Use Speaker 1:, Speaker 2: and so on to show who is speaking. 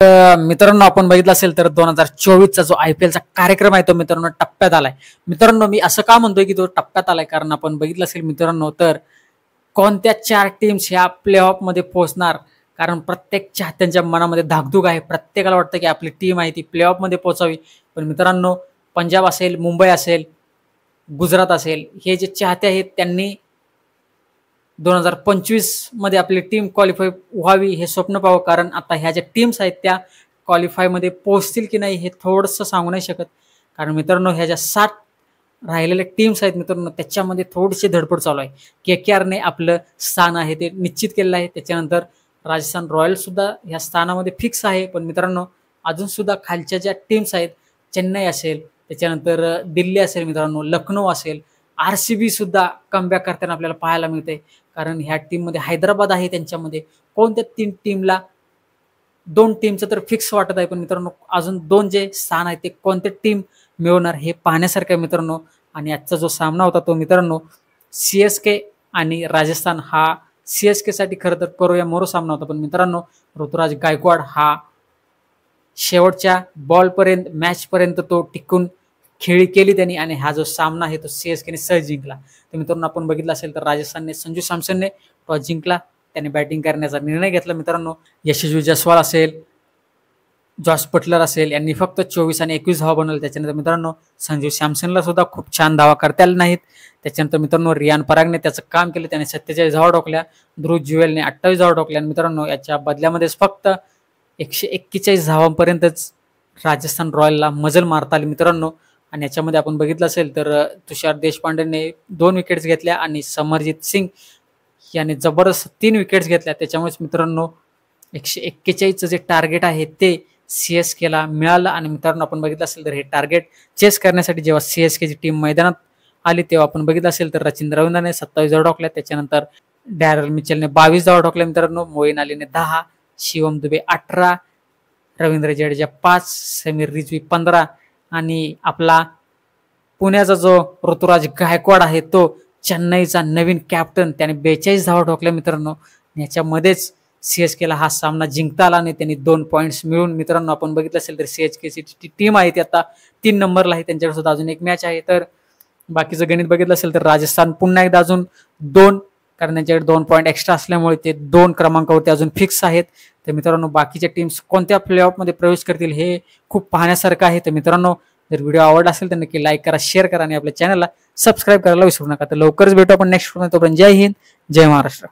Speaker 1: मित्रांनो आपण बघितलं असेल तर 2024चा जो IPLचा कार्यक्रम आहे तो मित्रांनो टप्प्यात आलाय. मित्रांनो मी असं का म्हणतोय की तो टप्प्यात आलाय कारण आपण बघितलं असेल मित्रांनो तर कोणत्या 4 टीम्स ह्या प्लेऑफ मध्ये पोहोचणार. कारण प्रत्येक चाहत्यांच्या मनामध्ये धाकधूक आहे. प्रत्येकाला वाटतं की आपली टीम आहे ती प्लेऑफ मध्ये पोहोचावी. पण मित्रांनो पंजाब असेल, मुंबई असेल, गुजरात असेल हे जे चाहते आहेत त्यांनी 2025 मध्ये आपली टीम क्वालिफाय व्हावी हे स्वप्न पाहावं. कारण आता ह्या ज्या टीम्स आहेत त्या क्वालिफाय मध्ये पोहोचतील की नाही हे थोडंसं सांगू नाही शकत. कारण मित्रांनो ह्या ज्या 7 राहिलेल्या टीम्स आहेत मित्रांनो त्याच्यामध्ये थोडीशी धडपड चालू आहे. KKRने आपलं स्थान आहे ते निश्चित केलेलं आहे. त्याच्यानंतर राजस्थान रॉयल्स सुद्धा ह्या स्थानामध्ये फिक्स आहे. पण मित्रांनो अजून सुद्धा खालच्या ज्या टीम्स आहेत चेन्नई असेल, त्याच्यानंतर दिल्ली असेल मित्रांनो, लखनौ असेल, RCB सुद्धा कमबॅक करताना आपल्याला पाहायला मिळते. कारण ह्या टीममध्ये हैदराबाद आहे. त्यांच्यामध्ये कोणत्या 3 टीमला 2 टीमचं तर फिक्स वाटत आहे. पण मित्रांनो अजून 2 जे स्थान आहेत ते कोणते टीम मिळवणार हे पाहण्यासारखं आहे मित्रांनो. आणि आजचा जो सामना होता तो मित्रांनो CSK आणि राजस्थान हा CSK साठी खरं तर करूया मोरो सामना होता. पण मित्रांनो ऋतुराज गायकवाड हा शेवटच्या बॉलपर्यंत मॅचपर्यंत तो टिकून खेळी केली त्यांनी आणि हा जो सामना आहे तो CSKने सहज जिंकला. तर मित्रांनो आपण बघितलं असेल तर राजस्थानने संजू सॅमसनने टॉस जिंकला. त्याने बॅटिंग करण्याचा निर्णय घेतला मित्रांनो. यशस्वी जयस्वाल असेल, जॉस बटलर असेल यांनी फक्त 24 आणि 21 धावा बनवल्या. त्याच्यानंतर मित्रांनो संजू सॅमसनला सुद्धा खूप छान धावा करता आल्या नाहीत. त्याच्यानंतर मित्रांनो रियान परागने त्याचं काम केलं. त्याने 47 धावा ठोकल्या. ध्रुव जुवेलने 28 धावा ठोकल्या. आणि मित्रांनो याच्या बदल्यामध्येच फक्त 141 धावांपर्यंतच राजस्थान रॉयलला मजल मारता आली मित्रांनो. आणि याच्यामध्ये आपण बघितलं असेल तर तुषार देशपांडेने 2 विकेट्स घेतल्या आणि समरजित सिंग याने जबरदस्त 3 विकेट्स घेतल्या. त्याच्यामुळेच मित्रांनो 141चं जे टार्गेट आहे ते CSKला मिळालं. आणि मित्रांनो आपण बघितलं असेल तर हे टार्गेट चेस करण्यासाठी जेव्हा CSKची टीम मैदानात आली तेव्हा आपण बघितलं असेल तर रचिन रवींद्रने 27 धावा ठोकल्या. त्याच्यानंतर डॅरल मिचेलने 22 धावा ठोकल्या मित्रांनो. मोईन अलीने 10, शिवम दुबे 18, रवींद्र जडेजा 5, समीर रिजवी 15 आणि आपला पुण्याचा जो ऋतुराज गायकवाड आहे तो चेन्नईचा नवीन कॅप्टन त्याने 42 धावा ठोकल्या मित्रांनो. याच्यामध्येच CSKला हा सामना जिंकता आला आणि त्यांनी 2 पॉईंट्स मिळून मित्रांनो आपण बघितलं असेल तर CSKची टीम आहे ती आता 3 नंबरला आहे. त्यांच्याकडे सुद्धा अजून एक मॅच आहे. तर बाकीचं गणित बघितलं असेल तर राजस्थान पुन्हा एकदा अजून 2 कारण त्यांच्याकडे 2 पॉईंट एक्स्ट्रा असल्यामुळे ते 2 क्रमांकावरती अजून फिक्स आहेत. तर मित्रांनो बाकीच्या टीम्स कोणत्या प्लेऑफ मध्ये प्रवेश करतील हे खूप पाहण्यासारखं आहे. तर मित्रांनो जर व्हिडिओ आवडला असेल तर नक्की लाईक करा, शेअर करा आणि आपल्या चॅनलला सबस्क्राईब करायला विसरू नका. तर लवकरच भेटू आपण नेक्स्ट. तोपर्यंत जय हिंद, जय महाराष्ट्र.